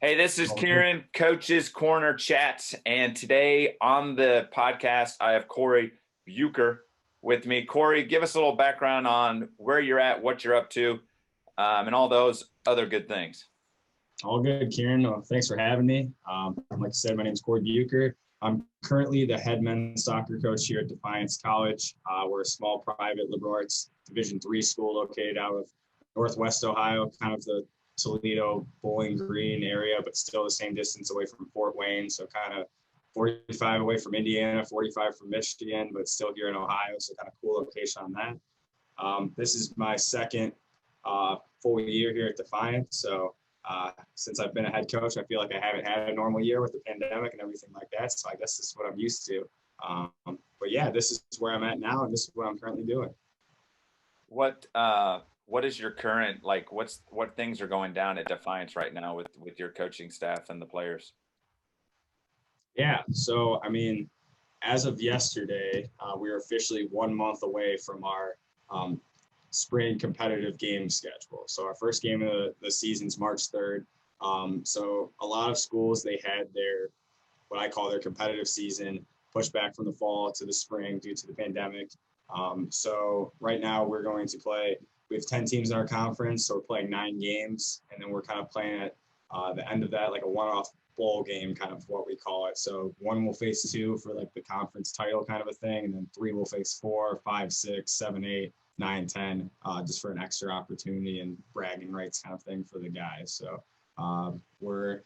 Hey, this is Kieran, Coach's Corner Chats, and today on the podcast, I have Cory Bucur with me. Cory, give us a little background on where you're at, what you're up to, and all those other good things. All good, Kieran. Thanks for having me. Like I said, my name is Cory Bucur. I'm currently the head men's soccer coach here at Defiance College. We're a small private liberal arts Division III school located out of Northwest Ohio, kind of the Toledo, Bowling Green area, but still the same distance away from Fort Wayne. So kind of 45 away from Indiana, 45 from Michigan, but still here in Ohio. So kind of cool location on that. This is my second full year here at Defiance. So since I've been a head coach, I feel like I haven't had a normal year with the pandemic and everything like that. So I guess this is what I'm used to. But yeah, this is where I'm at now, and this is what I'm currently doing. What is your current, what things are going down at Defiance right now with your coaching staff and the players? Yeah, so I mean, as of yesterday, we are officially 1 month away from our spring competitive game schedule. So our first game of the season's March 3rd. So a lot of schools, they had what I call their competitive season pushed back from the fall to the spring due to the pandemic. So right now we have 10 teams in our conference, so we're playing 9 games, and then we're kind of playing at the end of that, like a one-off bowl game, kind of what we call it. So 1 will face 2 for like the conference title kind of a thing, and then 3 will face 4, 5, 6, 7, 8, 9, 10, just for an extra opportunity and bragging rights kind of thing for the guys. So we're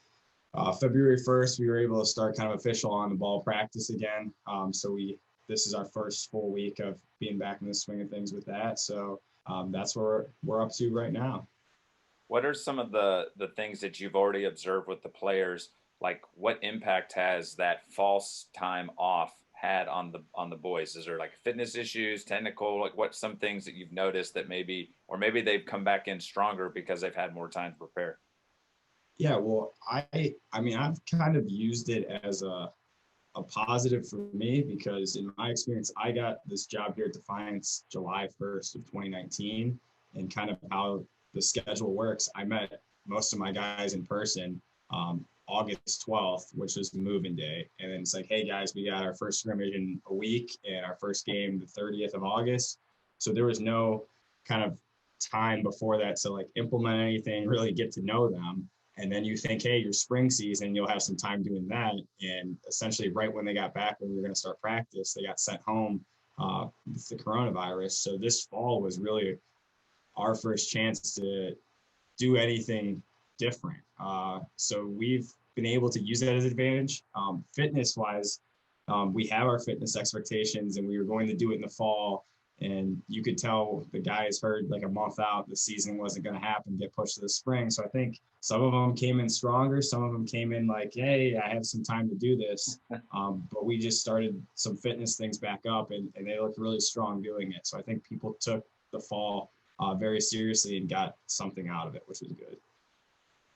February 1st, we were able to start kind of official on the ball practice again. This is our first full week of being back in the swing of things with that. So that's where we're up to right now. What are some of the things that you've already observed with the players? Like, what impact has that false time off had on the boys? Is there like fitness issues, technical, like what some things that you've noticed that maybe they've come back in stronger because they've had more time to prepare? Yeah, well, I mean, I've kind of used it as a positive for me, because in my experience, I got this job here at Defiance July 1st of 2019, and kind of how the schedule works. I met most of my guys in person August 12th, which was the moving day. And then it's like, hey guys, we got our first scrimmage in a week and our first game the 30th of August. So there was no kind of time before that to like implement anything, really get to know them. And then you think, hey, your spring season, you'll have some time doing that. And essentially right when they got back, when we were going to start practice, they got sent home with the coronavirus. So this fall was really our first chance to do anything different. So we've been able to use that as an advantage. Fitness wise, we have our fitness expectations, and we were going to do it in the fall. And you could tell the guys heard like a month out the season wasn't going to happen, get pushed to the spring. So I think some of them came in stronger. Some of them came in like, hey, I have some time to do this. But we just started some fitness things back up, and they looked really strong doing it. So I think people took the fall very seriously and got something out of it, which was good.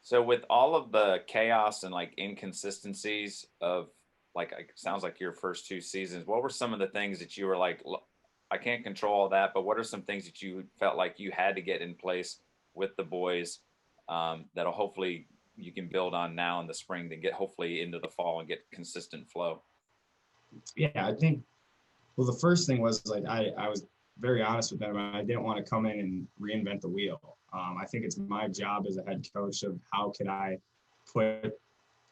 So with all of the chaos and like inconsistencies of like, it sounds like your first 2 seasons, what were some of the things that you were like, I can't control all that, but what are some things that you felt like you had to get in place with the boys that'll hopefully you can build on now in the spring to get hopefully into the fall and get consistent flow? Yeah, I think, well, the first thing was like, I was very honest with them. I didn't want to come in and reinvent the wheel. I think it's my job as a head coach of how can I put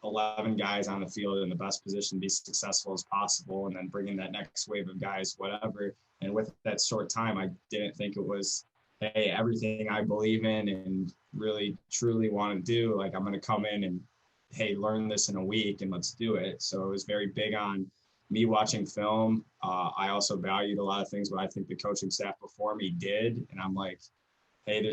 11 guys on the field in the best position to be successful as possible, and then bring in that next wave of guys, whatever. And with that short time, I didn't think it was, hey, everything I believe in and really truly want to do, like I'm going to come in and, hey, learn this in a week and let's do it. So it was very big on me watching film. I also valued a lot of things what I think the coaching staff before me did. And I'm like, hey,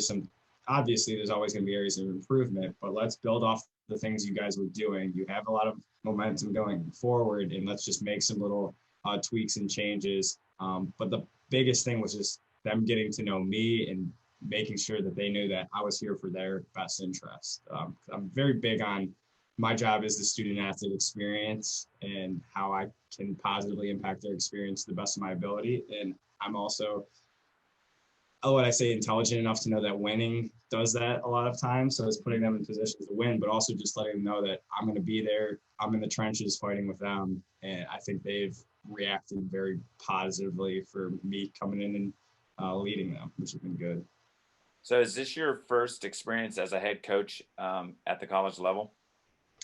obviously there's always going to be areas of improvement, but let's build off the things you guys were doing. You have a lot of momentum going forward, and let's just make some little tweaks and changes. But the biggest thing was just them getting to know me and making sure that they knew that I was here for their best interest. I'm very big on my job is the student athlete experience and how I can positively impact their experience to the best of my ability. And I'm also oh, what I say, intelligent enough to know that winning does that a lot of times. So it's putting them in positions to win, but also just letting them know that I'm going to be there. I'm in the trenches fighting with them. And I think they've reacted very positively for me coming in and leading them, which has been good. So is this your first experience as a head coach at the college level?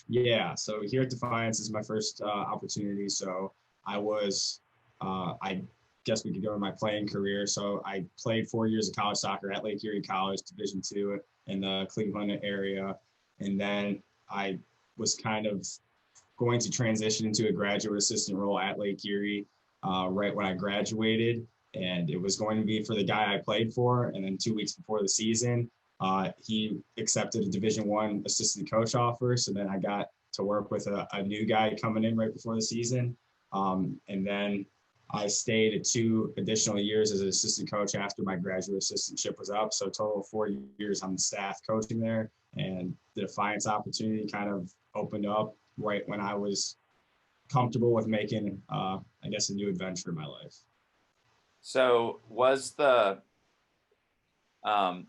Yeah. So here at Defiance is my first opportunity. So I guess we could go to my playing career. So I played 4 years of college soccer at Lake Eerie College, Division II in the Cleveland area. And then I was kind of going to transition into a graduate assistant role at Lake Erie right when I graduated. And it was going to be for the guy I played for. And then 2 weeks before the season, he accepted a Division I assistant coach offer. So then I got to work with a new guy coming in right before the season. And then I stayed at 2 additional years as an assistant coach after my graduate assistantship was up. So a total of 4 years on the staff coaching there. And the Defiance opportunity kind of opened up right when I was comfortable with making, I guess, a new adventure in my life. So was um,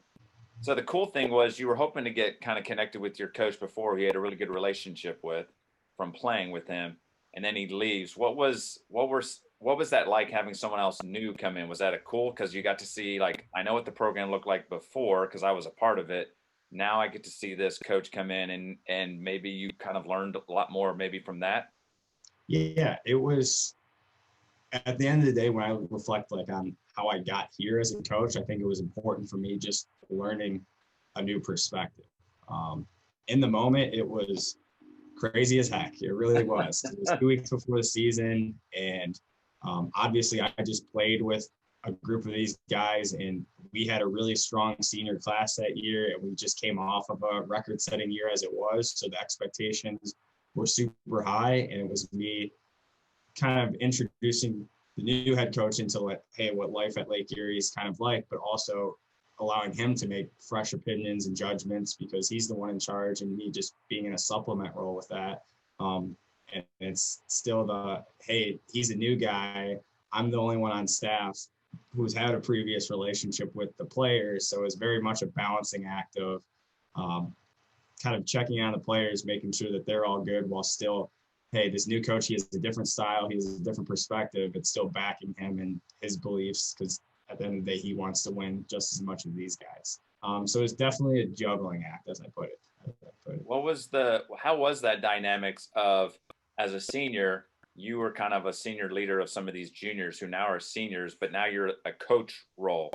so the cool thing was you were hoping to get kind of connected with your coach before he had a really good relationship with from playing with him, and then he leaves. What was that like having someone else new come in? Was that a cool because you got to see like I know what the program looked like before because I was a part of it. Now I get to see this coach come in and maybe you kind of learned a lot more maybe from that. Yeah, it was at the end of the day when I reflect like on how I got here as a coach. I think it was important for me just learning a new perspective. Um, in the moment, it was crazy as heck. It really was. It was 2 weeks before the season, and obviously, I just played with a group of these guys, and we had a really strong senior class that year, and we just came off of a record-setting year as it was. So the expectations were super high, and it was me kind of introducing the new head coach into like, hey, what life at Lake Erie is kind of like, but also allowing him to make fresh opinions and judgments because he's the one in charge and me just being in a supplement role with that. And it's still hey, he's a new guy. I'm the only one on staff who's had a previous relationship with the players. So it's very much a balancing act of um, kind of checking on the players, making sure that they're all good while still, hey, this new coach, he has a different style, he has a different perspective. It's still backing him and his beliefs because at the end of the day, he wants to win just as much as these guys. So it's definitely a juggling act, as I put it. How was that dynamics of as a senior, you were kind of a senior leader of some of these juniors who now are seniors, but now you're a coach role.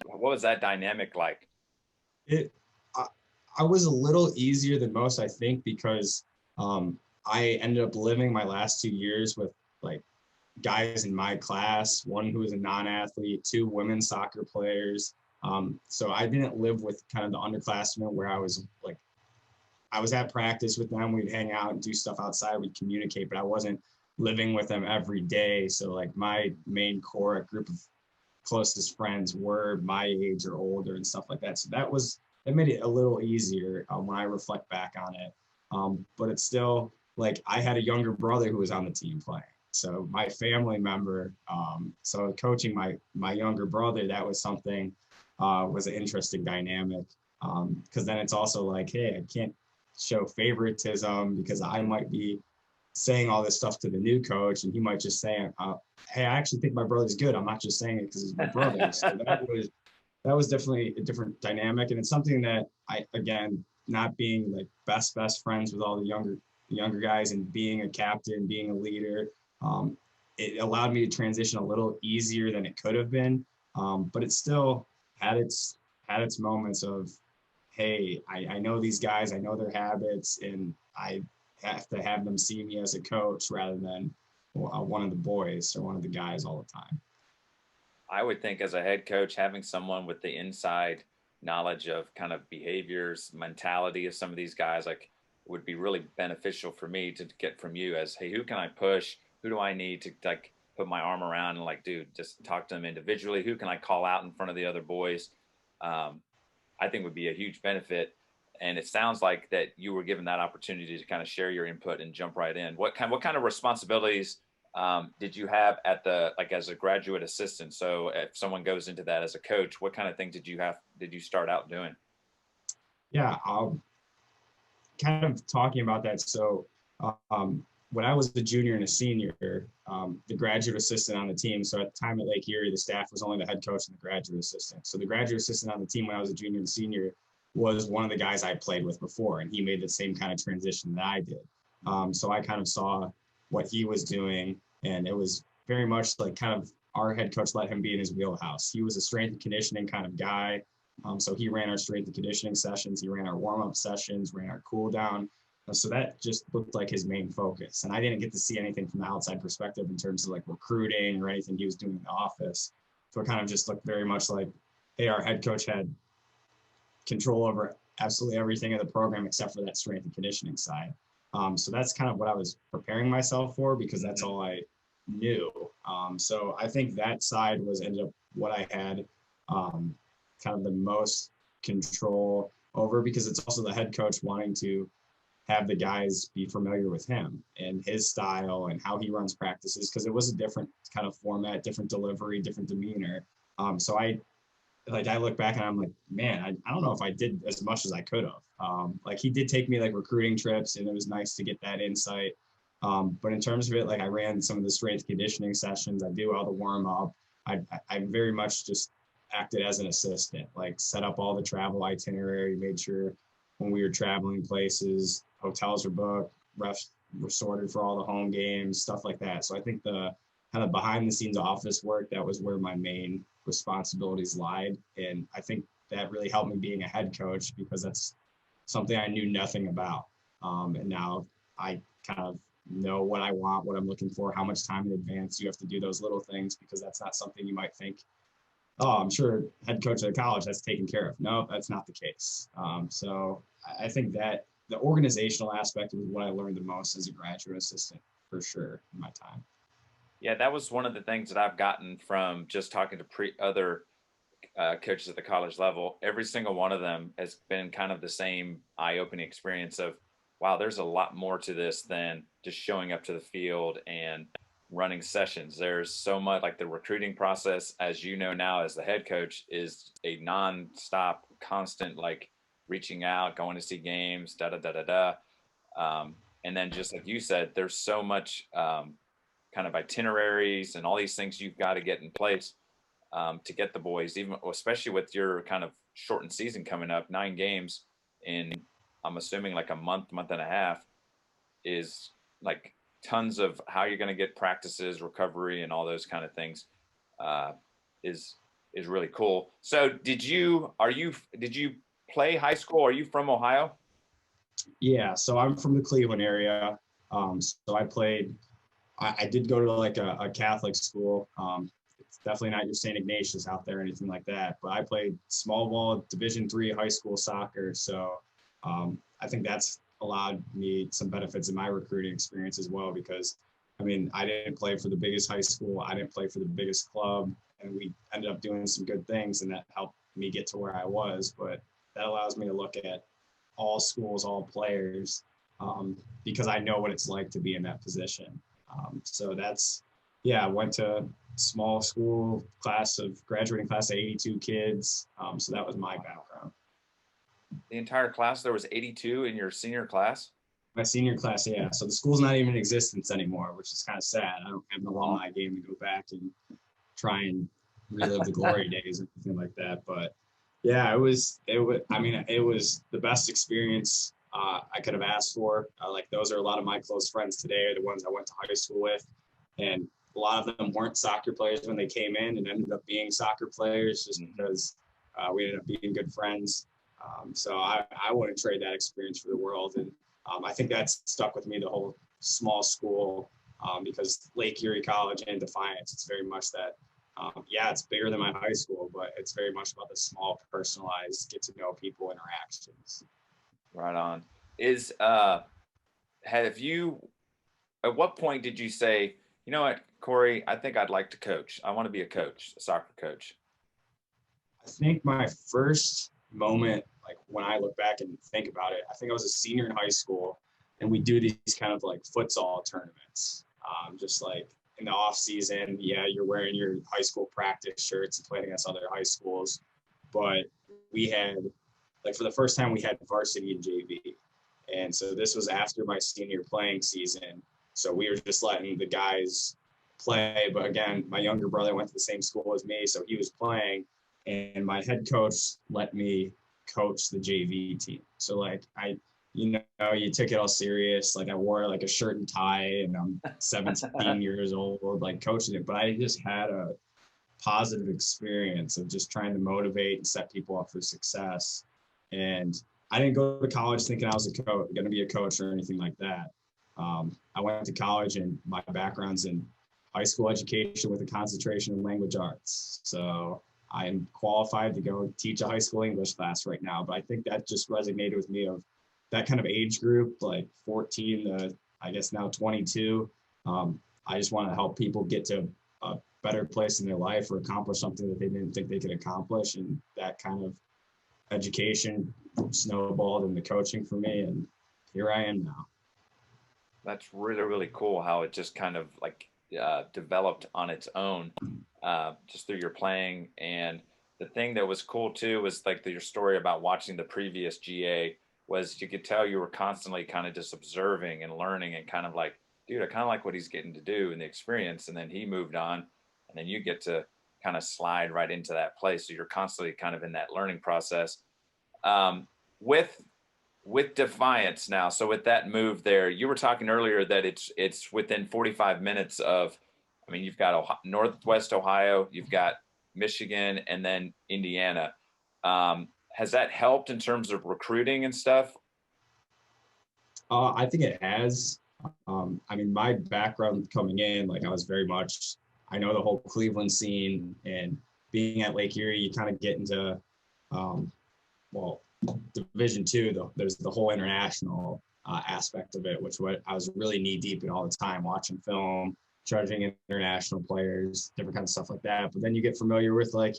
What was that dynamic like? It, I, I was a little easier than most, I think, because I ended up living my last 2 years with like guys in my class, one who was a non-athlete, two women's soccer players. So I didn't live with kind of the underclassmen where I was at practice with them. We'd hang out and do stuff outside. We'd communicate, but I wasn't living with them every day. So like my main core group of closest friends were my age or older and stuff like that. So that made it a little easier when I reflect back on it. But it's still like I had a younger brother who was on the team playing. So my family member, so coaching my younger brother, that was something was an interesting dynamic. Because then it's also like, hey, I can't show favoritism because I might be saying all this stuff to the new coach, and he might just say, "Hey, I actually think my brother's good. I'm not just saying it because he's my brother." So that was definitely a different dynamic, and it's something that I again not being like best friends with all the younger guys and being a captain, being a leader, it allowed me to transition a little easier than it could have been, but it still had its moments of, hey, I know these guys, I know their habits, and I have to have them see me as a coach rather than one of the boys or one of the guys all the time. I would think as a head coach, having someone with the inside knowledge of kind of behaviors, mentality of some of these guys, like would be really beneficial for me to get from you as, hey, who can I push? Who do I need to like put my arm around and like, dude, just talk to them individually. Who can I call out in front of the other boys? I think would be a huge benefit. And it sounds like that you were given that opportunity to kind of share your input and jump right in. What kind of responsibilities did you have at the like as a graduate assistant? So if someone goes into that as a coach, what kind of things did you start out doing? Yeah, kind of talking about that. So when I was a junior and a senior, the graduate assistant on the team. So at the time at Lake Eerie, the staff was only the head coach and the graduate assistant. So the graduate assistant on the team when I was a junior and senior was one of the guys I played with before, and he made the same kind of transition that I did. So I kind of saw what he was doing, and it was very much like kind of our head coach let him be in his wheelhouse. He was a strength and conditioning kind of guy. So he ran our strength and conditioning sessions. He ran our warm-up sessions, ran our cool down. So that just looked like his main focus. And I didn't get to see anything from the outside perspective in terms of like recruiting or anything he was doing in the office. So it kind of just looked very much like, hey, our head coach had control over absolutely everything in the program except for that strength and conditioning side. So that's kind of what I was preparing myself for because that's all I knew. So I think that side was ended up what I had kind of the most control over because it's also the head coach wanting to have the guys be familiar with him and his style and how he runs practices because it was a different kind of format, different delivery, different demeanor. So I look back and I'm like, man, I don't know if I did as much as I could have. Like he did take me like recruiting trips and it was nice to get that insight. But in terms of it, like I ran some of the strength conditioning sessions. I do all the warm up. I very much just acted as an assistant, like set up all the travel itinerary, made sure when we were traveling places, hotels were booked, refs were sorted for all the home games, stuff like that. So I think the kind of behind the scenes office work, that was where my main responsibilities lied. And I think that really helped me being a head coach because that's something I knew nothing about. And now I kind of know what I want, what I'm looking for, how much time in advance you have to do those little things because that's not something you might think, oh, I'm sure head coach at a college that's taken care of. No, that's not the case. So I think that the organizational aspect was what I learned the most as a graduate assistant for sure in my time. Yeah, that was one of the things that I've gotten from just talking to other coaches at the college level. Every single one of them has been kind of the same eye-opening experience of, wow, there's a lot more to this than just showing up to the field and running sessions. There's so much like the recruiting process, as you know now as the head coach, is a non-stop, constant like reaching out, going to see games, da da da da da. And then just like you said, there's so much kind of itineraries and all these things you've got to get in place to get the boys, even especially with your kind of shortened season coming up, 9 games in, I'm assuming like a month and a half, is like tons of how you're going to get practices, recovery, and all those kind of things uh, is is really cool. So did you play high school? Are you from Ohio? Yeah, so I'm from the Cleveland area. So I played, I did go to like a Catholic school. It's definitely not your St. Ignatius out there or anything like that, but I played small ball Division III high school soccer. So I think that's allowed me some benefits in my recruiting experience as well, because I mean, I didn't play for the biggest high school. I didn't play for the biggest club, and we ended up doing some good things, and that helped me get to where I was. But that allows me to look at all schools, all players, because I know what it's like to be in that position. So that's, yeah, I went to small school graduating class of 82 kids. So that was my background. The entire class, there was 82 in your senior class. My senior class, yeah. So the school's not even in existence anymore, which is kind of sad. I don't have an alumni game to go back and try and relive the glory days or anything like that. But yeah, it was the best experience I could have asked for. Like those are a lot of my close friends today are the ones I went to high school with. And a lot of them weren't soccer players when they came in and ended up being soccer players just because we ended up being good friends. So I wouldn't trade that experience for the world. And I think that's stuck with me the whole small school because Lake Eerie College and Defiance, it's very much that, yeah, it's bigger than my high school, but it's very much about the small, personalized, get to know people interactions. Right on. Is have you at what point did you say, you know what, Cory, I think I'd like to coach. I want to be a coach, a soccer coach. I think my first moment, like when I look back and think about it, I think I was a senior in high school and we do these kind of like futsal tournaments. Just like in the off season, yeah, you're wearing your high school practice shirts and playing against other high schools. But we had, like, for the first time, we had varsity and JV. And so this was after my senior playing season. So we were just letting the guys play. But again, my younger brother went to the same school as me, so he was playing. And my head coach let me coach the JV team. So like you took it all serious. Like I wore like a shirt and tie, and I'm 17 years old, like coaching it. But I just had a positive experience of just trying to motivate and set people up for success. And I didn't go to college thinking I was going to be a coach or anything like that. I went to college, and my background's in high school education with a concentration in language arts. So I'm qualified to go teach a high school English class right now. But I think that just resonated with me of that kind of age group, like 14 to I guess now 22. I just want to help people get to a better place in their life or accomplish something that they didn't think they could accomplish. And that kind of education snowballed into coaching for me. And here I am now. That's really, really cool how it just kind of like developed on its own just through your playing. And the thing that was cool too was like your story about watching the previous GA was you could tell you were constantly kind of just observing and learning and kind of like, dude, I kind of like what he's getting to do and the experience. And then he moved on, and then you get to kind of slide right into that place. So you're constantly kind of in that learning process. With Defiance now, so with that move there, you were talking earlier that it's within 45 minutes of, I mean, you've got Northwest Ohio, you've got Michigan, and then Indiana. Has that helped in terms of recruiting and stuff? I think it has. I mean, my background coming in, like I know the whole Cleveland scene, and being at Lake Eerie, you kind of get into, well, Division II, there's the whole international aspect of it, which I was really knee deep in all the time, watching film, judging international players, different kinds of stuff like that. But then you get familiar with like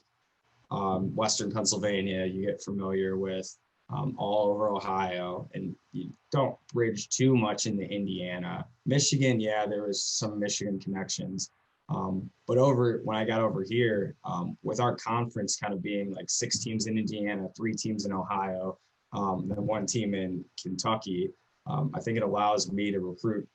Western Pennsylvania, you get familiar with all over Ohio, and you don't bridge too much into Indiana. Michigan, yeah, there was some Michigan connections. But when I got over here, with our conference kind of being like 6 teams in Indiana, 3 teams in Ohio, then 1 team in Kentucky, I think it allows me to recruit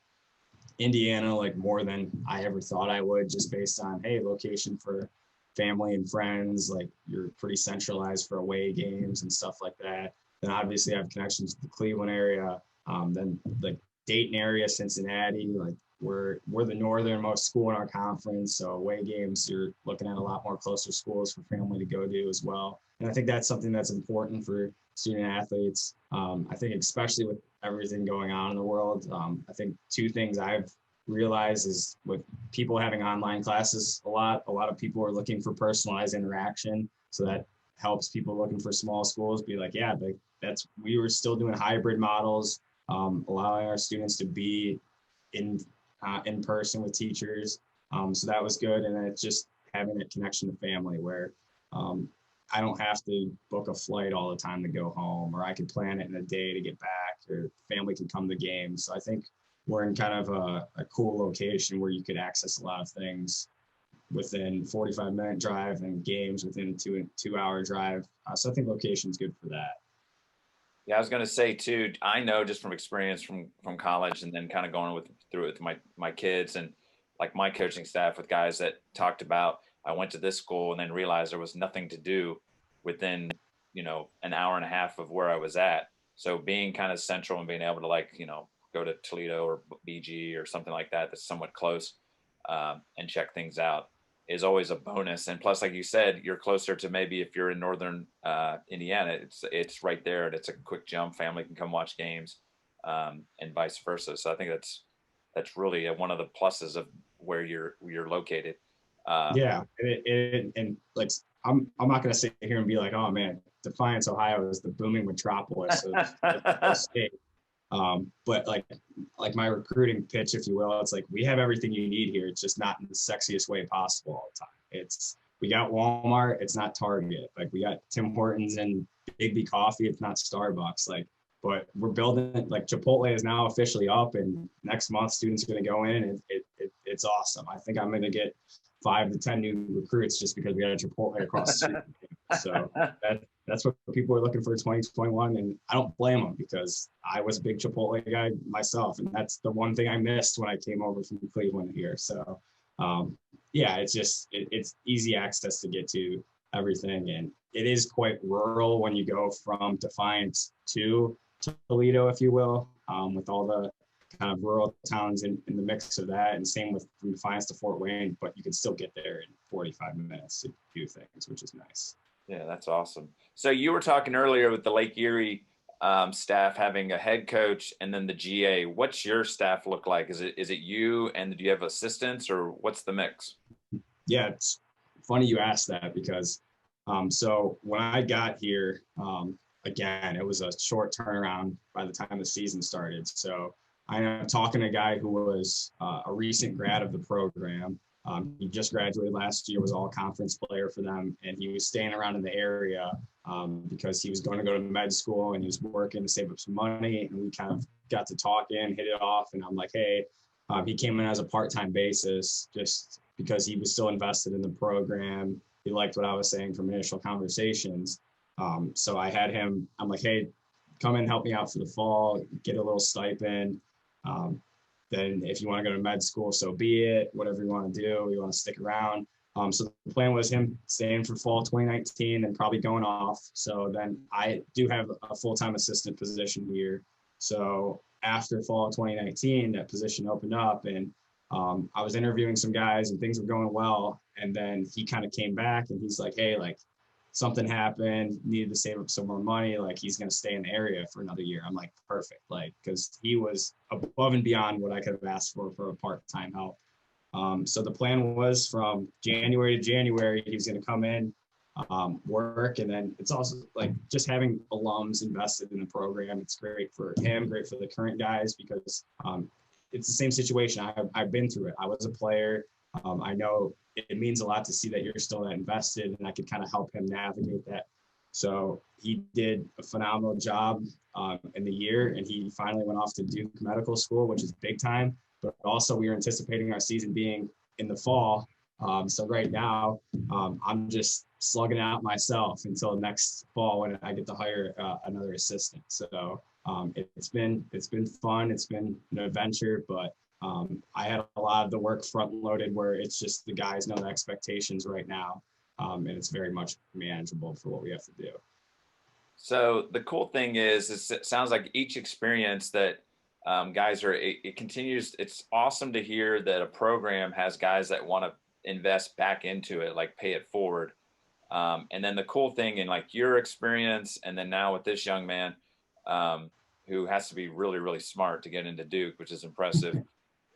Indiana like more than I ever thought I would, just based on, hey, location for family and friends, like you're pretty centralized for away games and stuff like that. Then obviously I have connections to the Cleveland area, then like Dayton area, Cincinnati, like we're the northernmost school in our conference. So away games, you're looking at a lot more closer schools for family to go to as well. And I think that's something that's important for student athletes. I think especially with everything going on in the world, I think 2 things I've realized is with people having online classes a lot of people are looking for personalized interaction. So that helps people looking for small schools be like, yeah, we were still doing hybrid models, allowing our students to be in person with teachers. So that was good. And then it's just having that connection to family where I don't have to book a flight all the time to go home, or I could plan it in a day to get back, or family can come to games. So I think we're in kind of a cool location where you could access a lot of things within 45-minute drive and games within a 2-hour drive. So I think location's good for that. Yeah, I was going to say too, I know just from experience from college and then kind of going through it with my kids and like my coaching staff with guys that talked about, I went to this school and then realized there was nothing to do within, an hour and a half of where I was at. So being kind of central and being able to go to Toledo or BG or something like that that's somewhat close and check things out is always a bonus. And plus, like you said, you're closer to maybe if you're in northern Indiana, it's right there and it's a quick jump. Family can come watch games and vice versa. So I think that's really one of the pluses of where you're located. Yeah, and like I'm not gonna sit here and be like, oh man, Defiance, Ohio is the booming metropolis of the state. But like my recruiting pitch, if you will, it's like we have everything you need here. It's just not in the sexiest way possible all the time. We got Walmart, it's not Target. Like we got Tim Hortons and Big B Coffee, it's not Starbucks. But we're building like Chipotle is now officially up, and next month students are going to go in and it's awesome. I think I'm going to get 5 to 10 new recruits just because we got a Chipotle across the street. So that's what people are looking for 2021. And I don't blame them because I was a big Chipotle guy myself. And that's the one thing I missed when I came over from Cleveland here. So yeah, it's easy access to get to everything. And it is quite rural when you go from Defiance to Toledo, if you will, with all the kind of rural towns in the mix of that. And same with from Defiance to Fort Wayne, but you can still get there in 45 minutes to do things, which is nice. Yeah, that's awesome. So you were talking earlier with the Lake Erie staff having a head coach and then the GA. What's your staff look like? Is it you, and do you have assistants, or what's the mix? Yeah, it's funny you asked that because so when I got here, again, it was a short turnaround by the time the season started. So I ended up talking to a guy who was a recent grad of the program. He just graduated last year, was all conference player for them, and he was staying around in the area because he was going to go to med school and he was working to save up some money. And we kind of got to talking, hit it off, and I'm like, hey, he came in as a part-time basis just because he was still invested in the program. He liked what I was saying from initial conversations. So I had him, I'm like, hey, come and help me out for the fall, get a little stipend. Then if you want to go to med school, so be it, whatever you want to do, you want to stick around. So the plan was him staying for fall 2019 and probably going off. So then I do have a full-time assistant position here. So after fall 2019, that position opened up and I was interviewing some guys and things were going well. And then he kind of came back and he's like, hey, like something happened, needed to save up some more money. Like he's going to stay in the area for another year. I'm like, perfect. Like, cause he was above and beyond what I could have asked for a part-time help. So the plan was from January to January, he was going to come in, work. And then it's also like just having alums invested in the program. It's great for him, great for the current guys, because it's the same situation. I've been through it. I was a player. I know it means a lot to see that you're still that invested, and I could kind of help him navigate that. So he did a phenomenal job in the year, and he finally went off to Duke Medical School, which is big time. But also we were anticipating our season being in the fall. So right now I'm just slugging it out myself until next fall when I get to hire another assistant. So it's been fun. It's been an adventure, but I had a lot of the work front loaded where it's just the guys know the expectations right now. And it's very much manageable for what we have to do. So the cool thing is it sounds like each experience that guys are, it continues. It's awesome to hear that a program has guys that want to invest back into it, like pay it forward. And then the cool thing in like your experience, and then now with this young man who has to be really, really smart to get into Duke, which is impressive.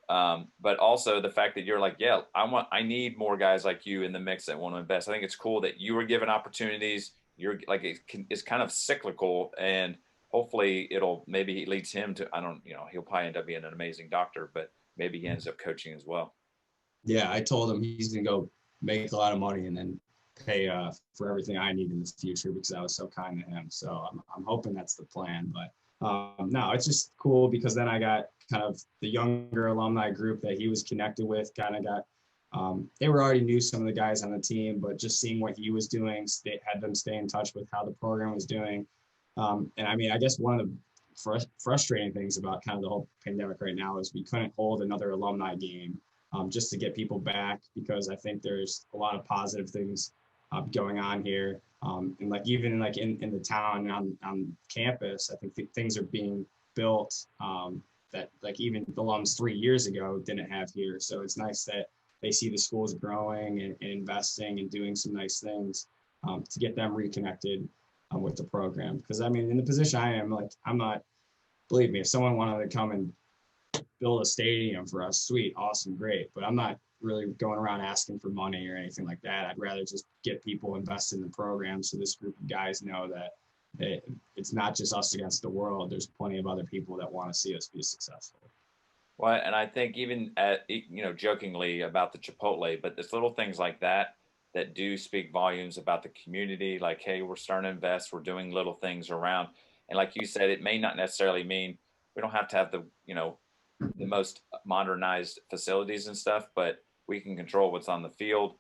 But also the fact that you're like, yeah, I need more guys like you in the mix that want to invest. I think it's cool that you were given opportunities. You're like, it's kind of cyclical, and hopefully maybe it leads him to, he'll probably end up being an amazing doctor, but maybe he ends up coaching as well. Yeah, I told him he's going to go make a lot of money and then pay for everything I need in the future because I was so kind to him. So I'm hoping that's the plan. But no, it's just cool because then I got kind of the younger alumni group that he was connected with, kind of got, they were already knew some of the guys on the team, but just seeing what he was doing, had them stay in touch with how the program was doing. And I mean, I guess one of the frustrating things about kind of the whole pandemic right now is we couldn't hold another alumni game just to get people back, because I think there's a lot of positive things going on here. And like even like in the town on campus, I think things are being built that like even the alums 3 years ago didn't have here. So it's nice that they see the schools growing and investing and doing some nice things to get them reconnected with the program. Because I mean, in the position I am, like I'm not, believe me, if someone wanted to come and build a stadium for us, sweet, awesome, great. But I'm not really going around asking for money or anything like that. I'd rather just get people invested in the program so this group of guys know that it's not just us against the world. There's plenty of other people that want to see us be successful. Well, and I think even jokingly about the Chipotle, but there's little things like that that do speak volumes about the community. Like, hey, we're starting to invest. We're doing little things around. And like you said, it may not necessarily mean we don't have to have the, the most modernized facilities and stuff, but we can control what's on the field,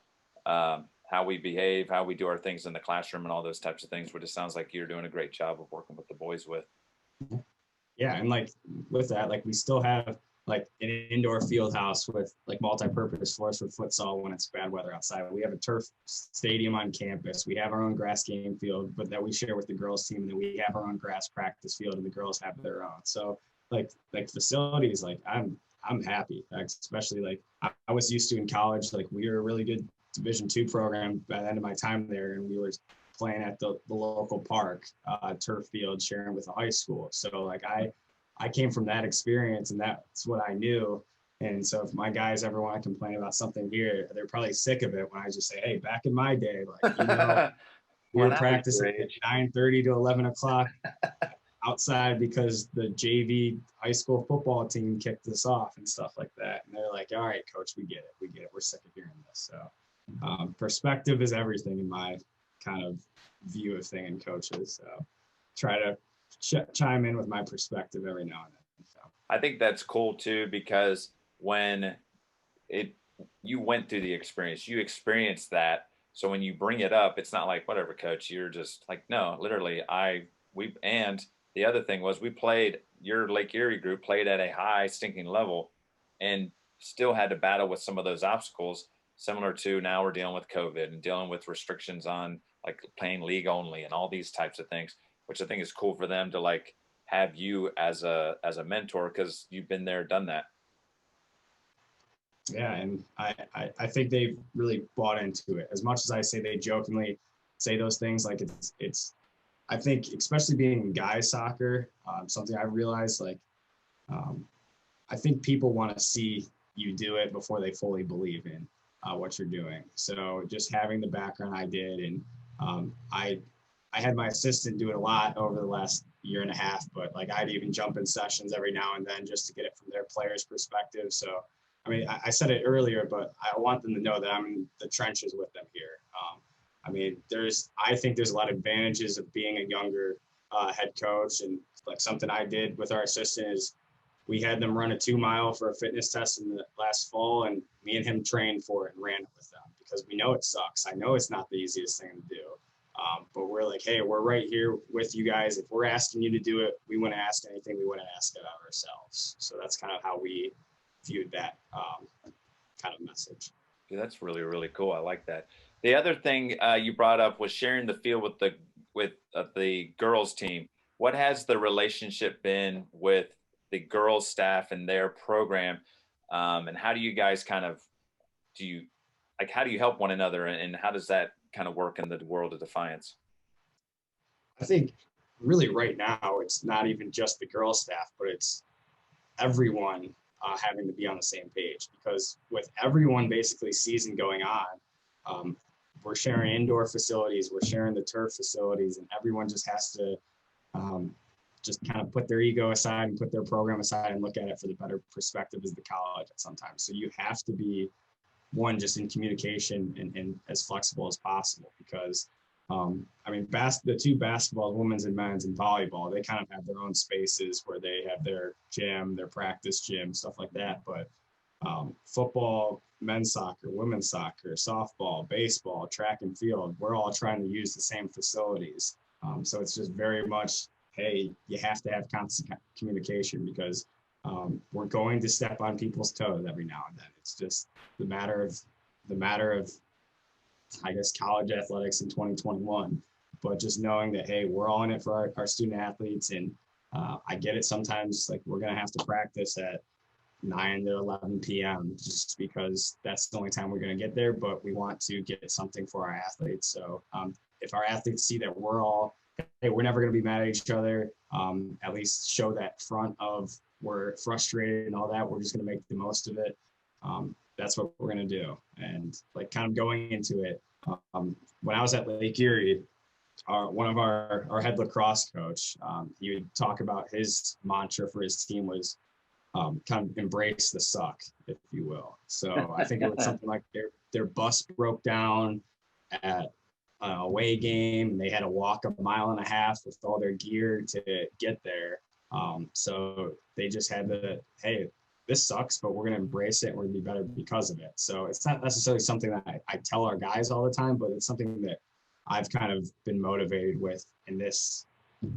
how we behave, how we do our things in the classroom, and all those types of things. Which it sounds like you're doing a great job of working with the boys with. Yeah, and like with that, like we still have like an indoor field house with like multi-purpose floors for futsal when it's bad weather outside. We have a turf stadium on campus. We have our own grass game field, but that we share with the girls team. And then we have our own grass practice field, and the girls have their own. So like facilities, like I'm happy, especially like I was used to in college. Like we were a really good Division II program by the end of my time there, and we were playing at the local park, turf field, sharing with the high school. So like I came from that experience, and that's what I knew. And so if my guys ever want to complain about something here, they're probably sick of it when I just say, hey, back in my day, like, we were practicing at 9:30 to 11 o'clock outside because the JV high school football team kicked us off and stuff like that. And they're like, all right, coach, we get it. We're sick of hearing this. So perspective is everything in my kind of view of thing in coaches. So try to chime in with my perspective every now and then. So. I think that's cool too, because when you went through the experience, you experienced that. So when you bring it up, it's not like, whatever, coach, you're just like, no, literally and the other thing was your Lake Eerie group played at a high stinking level and still had to battle with some of those obstacles, similar to now we're dealing with COVID and dealing with restrictions on like playing league only and all these types of things, which I think is cool for them to like have you as a mentor, because you've been there, done that. Yeah, and I think they've really bought into it. As much as I say they jokingly say those things, like it's I think especially being in guys soccer, something I realized, like I think people want to see you do it before they fully believe in what you're doing. So just having the background I did, and I had my assistant do it a lot over the last year and a half, but like I'd even jump in sessions every now and then just to get it from their players' perspective. So, I mean, I said it earlier, but I want them to know that I'm in the trenches with them here. I mean, I think there's a lot of advantages of being a younger head coach, and like something I did with our assistant is we had them run a 2-mile for a fitness test in the last fall, and me and him trained for it and ran it with them because we know it sucks. I know it's not the easiest thing to do. But we're like, hey, we're right here with you guys. If we're asking you to do it, we wouldn't ask anything. We wouldn't ask it of ourselves. So that's kind of how we viewed that kind of message. Dude, that's really, really cool. I like that. The other thing you brought up was sharing the field with the girls team. What has the relationship been with the girls staff and their program? And how do you guys how do you help one another, and how does that kind of work in the world of Defiance? I think really right now, it's not even just the girls staff, but it's everyone having to be on the same page, because with everyone basically season going on, we're sharing indoor facilities, we're sharing the turf facilities, and everyone just has to just kind of put their ego aside and put their program aside and look at it for the better perspective as the college at sometimes. So you have to be one, just in communication and as flexible as possible, because I mean, the two basketballs, women's and men's, and volleyball, they kind of have their own spaces where they have their gym, their practice gym, stuff like that. But football, men's soccer, women's soccer, softball, baseball, track and field, we're all trying to use the same facilities. So it's just very much, hey, you have to have constant communication, because we're going to step on people's toes every now and then. It's just the matter of I guess college athletics in 2021, but just knowing that, hey, we're all in it for our student athletes. And I get it. Sometimes like we're going to have to practice at 9 to 11 p.m. just because that's the only time we're going to get there, but we want to get something for our athletes. So if our athletes see that we're never going to be mad at each other, at least show that front of we're frustrated and all that, we're just going to make the most of it. That's what we're going to do. And like kind of going into it, when I was at Lake Eerie, one of our head lacrosse coach, he would talk about his mantra for his team was kind of embrace the suck, if you will. So I think it was something like their bus broke down at an away game. They had to walk 1.5 miles with all their gear to get there. So they just had to, hey, this sucks, but we're going to embrace it and we're going to be better because of it. So it's not necessarily something that I tell our guys all the time, but it's something that I've kind of been motivated with in this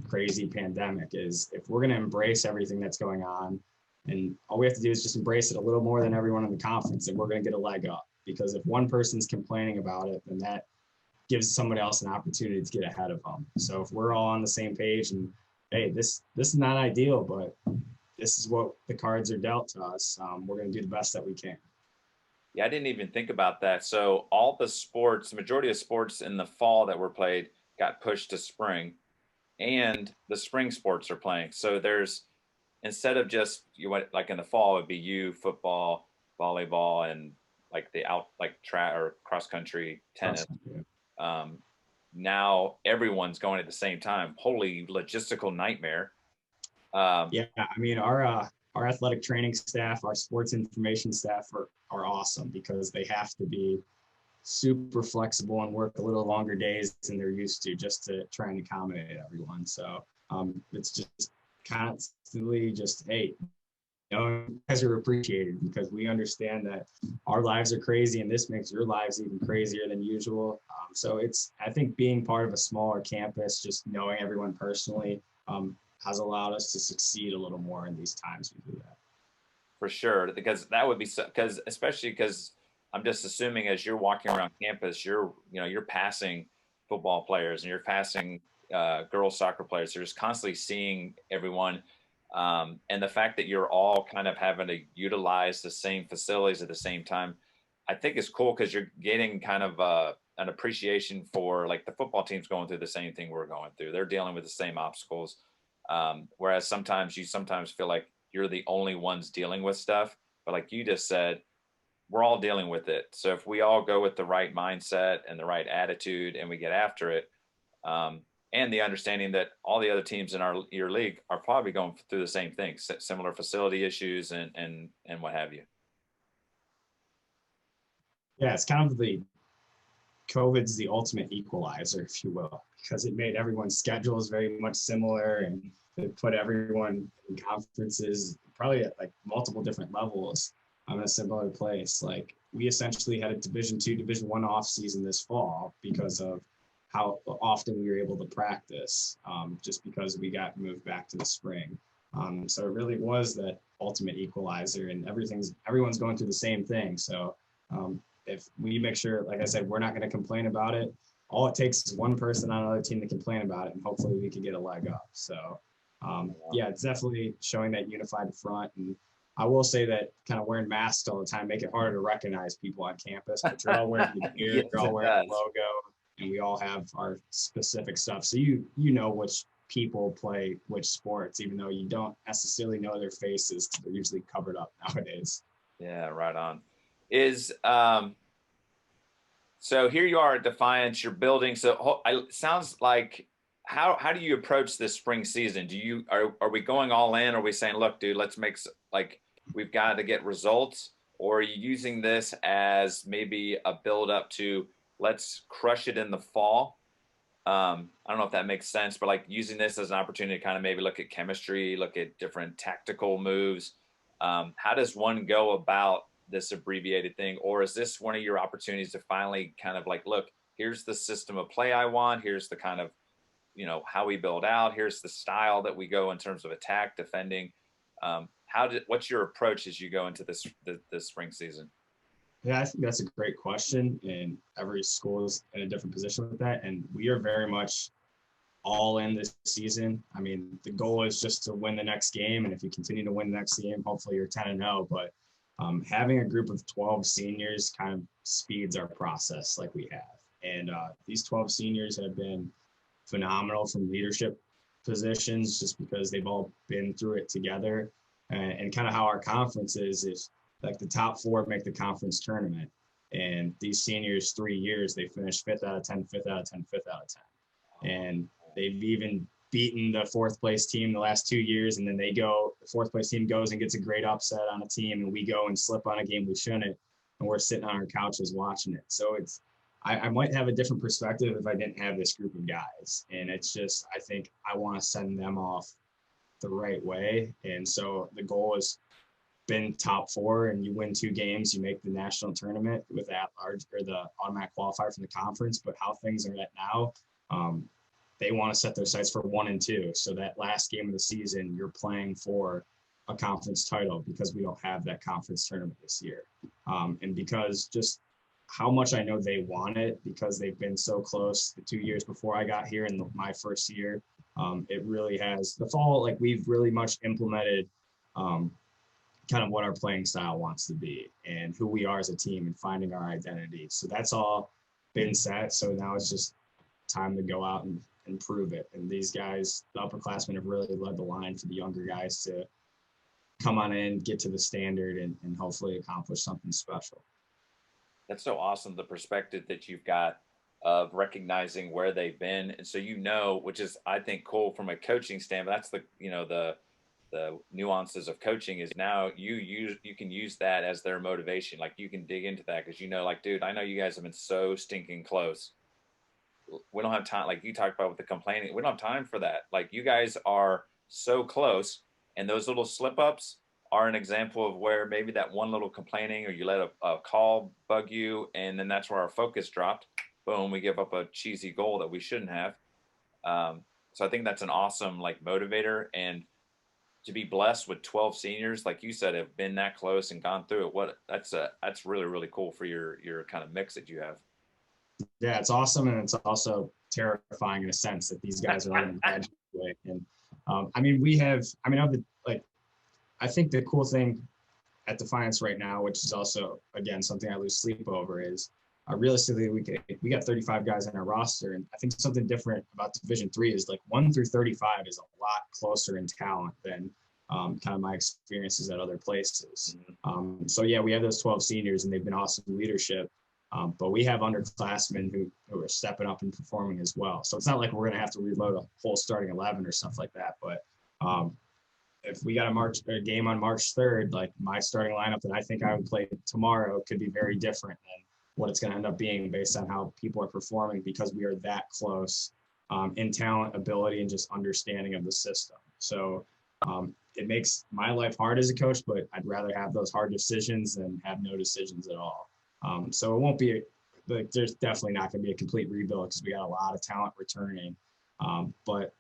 crazy pandemic is if we're going to embrace everything that's going on, and all we have to do is just embrace it a little more than everyone in the conference, and we're going to get a leg up. Because if one person's complaining about it, then that gives someone else an opportunity to get ahead of them. So if we're all on the same page and, hey, this is not ideal, but this is what the cards are dealt to us, we're going to do the best that we can. Yeah, I didn't even think about that. So all the sports, majority of sports in the fall that were played got pushed to spring, and the spring sports are playing. So there's, instead of just you went like in the fall, it'd be football, volleyball, and like the out like track or cross country, tennis. Um, now everyone's going at the same time. Holy logistical nightmare. Yeah, I mean our athletic training staff, our sports information staff are awesome because they have to be super flexible and work a little longer days than they're used to just to try and accommodate everyone. So it's just constantly just, hey, you guys are appreciated because we understand that our lives are crazy and this makes your lives even crazier than usual. So it's, I think being part of a smaller campus, just knowing everyone personally has allowed us to succeed a little more in these times we do that. For sure, because that would be because especially because I'm just assuming as you're walking around campus, you're passing football players and you're passing girls soccer players. You're just constantly seeing everyone, and the fact that you're all kind of having to utilize the same facilities at the same time, I think is cool because you're getting kind of an appreciation for like the football team's going through the same thing we're going through. They're dealing with the same obstacles, whereas sometimes you feel like you're the only ones dealing with stuff. But like you just said, we're all dealing with it. So if we all go with the right mindset and the right attitude and we get after it, and the understanding that all the other teams in your league are probably going through the same things, similar facility issues and what have you. Yeah, it's kind of COVID's the ultimate equalizer, if you will, because it made everyone's schedules very much similar and it put everyone in conferences probably at like multiple different levels in a similar place. Like we essentially had a Division II, Division I off season this fall because of how often we were able to practice, just because we got moved back to the spring. So it really was that ultimate equalizer, and everyone's going through the same thing. So if we make sure, like I said, we're not going to complain about it. All it takes is one person on another team to complain about it, and hopefully we can get a leg up. So, yeah, it's definitely showing that unified front. And I will say that kind of wearing masks all the time make it harder to recognize people on campus. But you're all wearing the gear, Yes, you're all wearing the logo, and we all have our specific stuff. So you know which people play which sports, even though you don't necessarily know their faces. They're usually covered up nowadays. Yeah, right on. Is so here you are at Defiance, you're building. So it sounds like how do you approach this spring season? Are we going all in? Are we saying, look, dude, let's make like we've got to get results, or are you using this as maybe a build up to let's crush it in the fall? I don't know if that makes sense, but like using this as an opportunity to kind of maybe look at chemistry, look at different tactical moves. How does one go about this abbreviated thing? Or is this one of your opportunities to finally kind of like, look, here's the system of play I want. Here's the kind of, how we build out. Here's the style that we go in terms of attack, defending. What's your approach as you go into this spring season? Yeah, I think that's a great question, and every school is in a different position with that. And we are very much all in this season. I mean, the goal is just to win the next game, and if you continue to win the next game, hopefully you're 10-0. But having a group of 12 seniors kind of speeds our process like we have. And these 12 seniors have been phenomenal from leadership positions just because they've all been through it together. And kind of how our conference is like the top four make the conference tournament. And these seniors, 3 years, they finished 5th out of 10, 5th out of 10, 5th out of 10. And they've even beaten the 4th place team the last 2 years. And then the 4th place team goes and gets a great upset on a team. And we go and slip on a game we shouldn't. And we're sitting on our couches watching it. So I might have a different perspective if I didn't have this group of guys. And it's just, I think I want to send them off the right way. And so the goal is been top four and you win 2 games, you make the national tournament with at large or the automatic qualifier from the conference. But how things are at now, they want to set their sights for 1 and 2. So that last game of the season, you're playing for a conference title because we don't have that conference tournament this year. And because just how much I know they want it because they've been so close the 2 years before I got here and my first year. It really has the fall, like we've really much implemented kind of what our playing style wants to be and who we are as a team and finding our identity. So that's all been set. So now it's just time to go out and prove it. And these guys, the upperclassmen, have really led the line for the younger guys to come on in, get to the standard, and hopefully accomplish something special. That's so awesome, the perspective that you've got of recognizing where they've been. And so, which is, I think, cool from a coaching standpoint. That's the nuances of coaching is now you can use that as their motivation. Like you can dig into that because like, dude, I know you guys have been so stinking close. We don't have time. Like you talked about with the complaining, we don't have time for that. Like you guys are so close, and those little slip ups are an example of where maybe that one little complaining or you let a call bug you, and then that's where our focus dropped. Boom, we give up a cheesy goal that we shouldn't have. So I think that's an awesome like motivator, and to be blessed with 12 seniors, like you said, have been that close and gone through it. That's really, really cool for your kind of mix that you have. Yeah, it's awesome. And it's also terrifying in a sense that these guys are all going to graduate. And I think the cool thing at Defiance right now, which is also, again, something I lose sleep over is realistically, we got 35 guys on our roster. And I think something different about Division III is like 1 through 35 is a lot closer in talent than kind of my experiences at other places. So yeah, we have those 12 seniors and they've been awesome leadership. But we have underclassmen who are stepping up and performing as well. So it's not like we're going to have to reload a whole starting 11 or stuff like that. But if we got a game on March 3rd, like my starting lineup that I think I would play tomorrow could be very different than what it's going to end up being based on how people are performing because we are that close in talent, ability, and just understanding of the system. So it makes my life hard as a coach, but I'd rather have those hard decisions than have no decisions at all. So it won't be there's definitely not going to be a complete rebuild because we got a lot of talent returning. But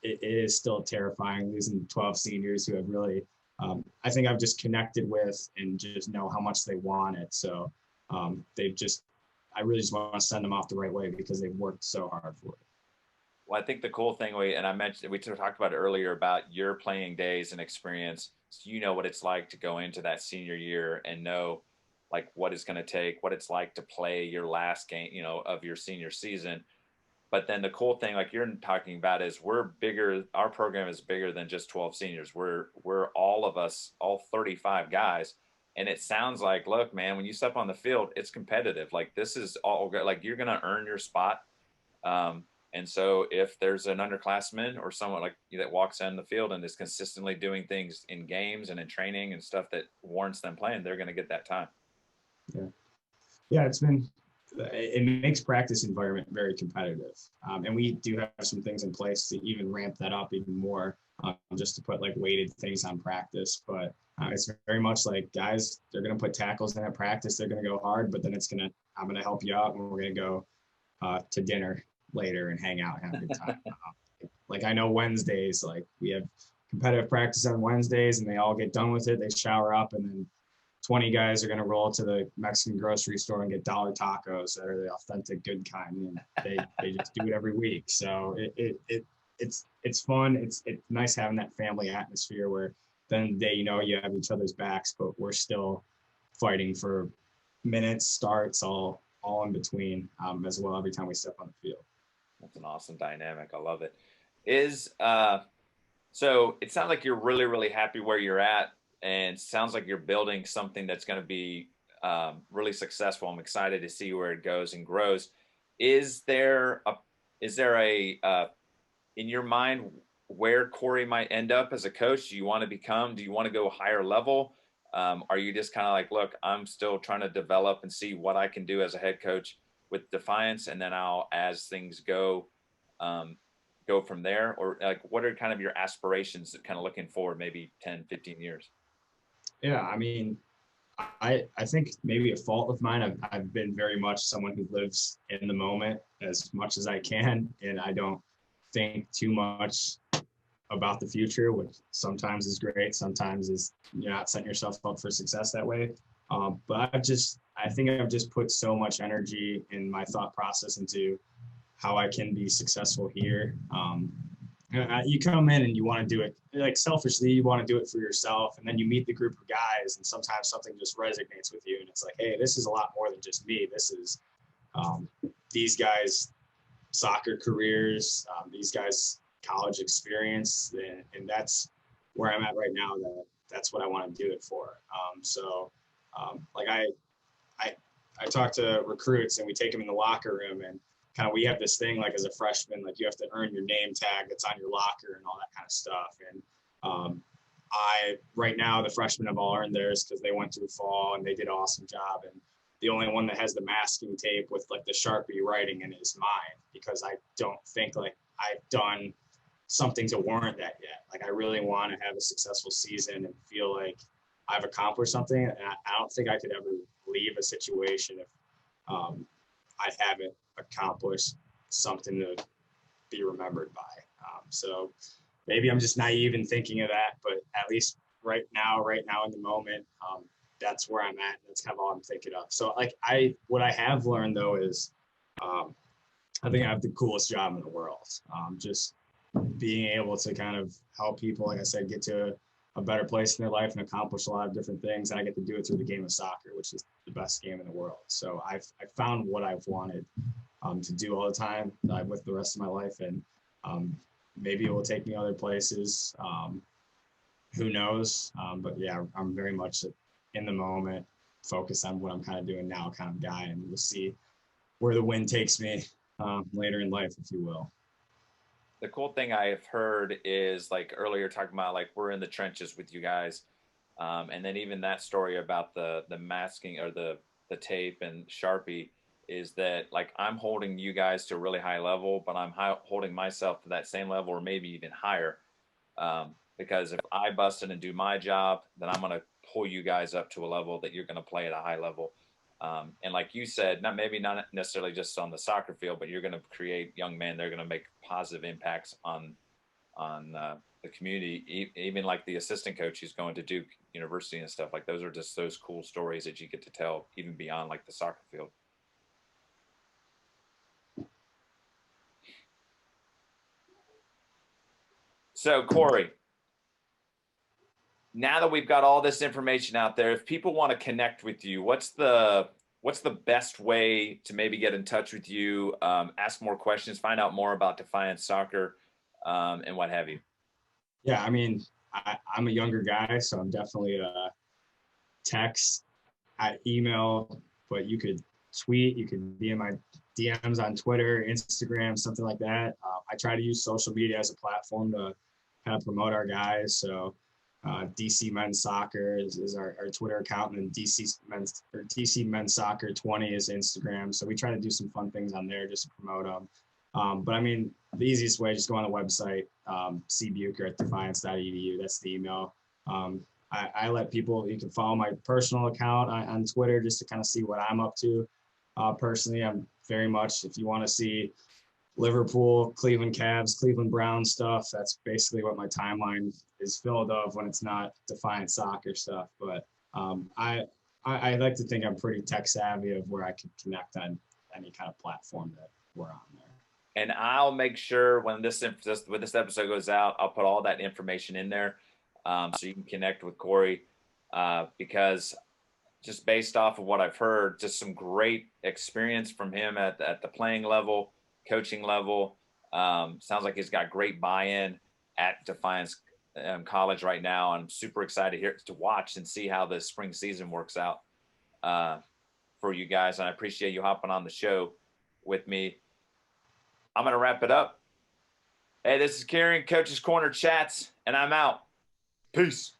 it is still terrifying losing 12 seniors who have really, I think I've just connected with and just know how much they want it. So I really just want to send them off the right way because they've worked so hard for it. Well, I think the cool thing we talked about it earlier about your playing days and experience. So you know what it's like to go into that senior year and know like what it's going to take, what it's like to play your last game, of your senior season. But then the cool thing, like you're talking about, is we're bigger. Our program is bigger than just 12 seniors. We're all of us, all 35 guys. And it sounds like, look, man, when you step on the field, it's competitive. Like this is all like you're going to earn your spot. And so if there's an underclassman or someone like you that walks in the field and is consistently doing things in games and in training and stuff that warrants them playing, they're going to get that time. Yeah, it makes practice environment very competitive. And we do have some things in place to even ramp that up even more, just to put like weighted things on practice. But it's very much like guys, they're going to put tackles in at practice. They're going to go hard, but then I'm going to help you out and we're going to go to dinner later and hang out and have a good time. Like I know Wednesdays, like we have competitive practice on Wednesdays and they all get done with it. They shower up and then 20 guys are going to roll to the Mexican grocery store and get dollar tacos that are the authentic good kind. And they just do it every week. So it's fun. It's nice having that family atmosphere where then you have each other's backs, but we're still fighting for minutes, starts, all in between as well every time we step on the field. That's an awesome dynamic. I love it. So it sounds like you're really, really happy where you're at. And sounds like you're building something that's going to be really successful. I'm excited to see where it goes and grows. Is there a in your mind where Cory might end up as a coach? Do you want to go higher level? Are you just kind of like, look, I'm still trying to develop and see what I can do as a head coach with Defiance, and then as things go from there? Or like, what are kind of your aspirations that kind of looking forward maybe 10, 15 years? Yeah, I mean, I think maybe a fault of mine. I've been very much someone who lives in the moment as much as I can, and I don't think too much about the future, which sometimes is great, sometimes is you're not setting yourself up for success that way. But I think I've just put so much energy in my thought process into how I can be successful here. You come in and you want to do it like selfishly, you want to do it for yourself, and then you meet the group of guys, and sometimes something just resonates with you, and it's like, hey, this is a lot more than just me. This is um, these guys' soccer careers, these guys' college experience, and that's where I'm at right now. That's what I want to do it for. Like I I talk to recruits and we take them in the locker room and kind of we have this thing like as a freshman, like you have to earn your name tag that's on your locker and all that kind of stuff. And I right now the freshmen have all earned theirs because they went through fall and they did an awesome job. And the only one that has the masking tape with like the Sharpie writing in it is mine because I don't think like I've done something to warrant that yet. Like I really want to have a successful season and feel like I've accomplished something. And I don't think I could ever leave a situation if I haven't accomplished something to be remembered by. So maybe I'm just naive in thinking of that, but at least right now in the moment, that's where I'm at. That's kind of all I'm thinking of. So like what I have learned though is, I think I have the coolest job in the world. Just being able to kind of help people, like I said, get to a better place in their life and accomplish a lot of different things. And I get to do it through the game of soccer, which is the best game in the world. So I found what I've wanted to do all the time with the rest of my life. And maybe it will take me other places. Who knows? But yeah, I'm very much in the moment, focused on what I'm kind of doing now kind of guy. And we'll see where the wind takes me later in life, if you will. The cool thing I've heard is like earlier talking about like we're in the trenches with you guys, and then even that story about the masking or the tape and Sharpie is that like I'm holding you guys to a really high level, but I'm holding myself to that same level or maybe even higher. Because if I bust in and do my job, then I'm going to pull you guys up to a level that you're going to play at a high level. And like you said, not necessarily just on the soccer field, but you're going to create young men. They're going to make positive impacts on the community. Even like the assistant coach who's going to Duke University and stuff like those are just those cool stories that you get to tell even beyond like the soccer field. So Cory, now that we've got all this information out there, if people want to connect with you, what's the best way to maybe get in touch with you, ask more questions, find out more about Defiance Soccer, and what have you? Yeah, I mean, I'm a younger guy, so I'm definitely a text, at email, but you could tweet, you could be in my DMs on Twitter, Instagram, something like that. I try to use social media as a platform to kind of promote our guys. So DC Men's Soccer is our Twitter account, and then DC Men's Soccer 20 is Instagram. So we try to do some fun things on there just to promote them. But I mean, the easiest way, just go on the website, cbucur@defiance.edu. That's the email. I let people, you can follow my personal account on Twitter just to kind of see what I'm up to. Personally, I'm very much, if you want to see Liverpool, Cleveland Cavs, Cleveland Browns stuff, that's basically what my timeline is filled of when it's not Defiant Soccer stuff. But I like to think I'm pretty tech savvy of where I can connect on any kind of platform that we're on there. And I'll make sure when this episode goes out, I'll put all that information in there, so you can connect with Cory, because just based off of what I've heard, just some great experience from him at the playing level, coaching level. Sounds like he's got great buy-in at Defiance College right now. I'm super excited here to watch and see how the spring season works out for you guys. And I appreciate you hopping on the show with me. I'm going to wrap it up. Hey, this is Kieran, Coach's Corner Chats, and I'm out. Peace.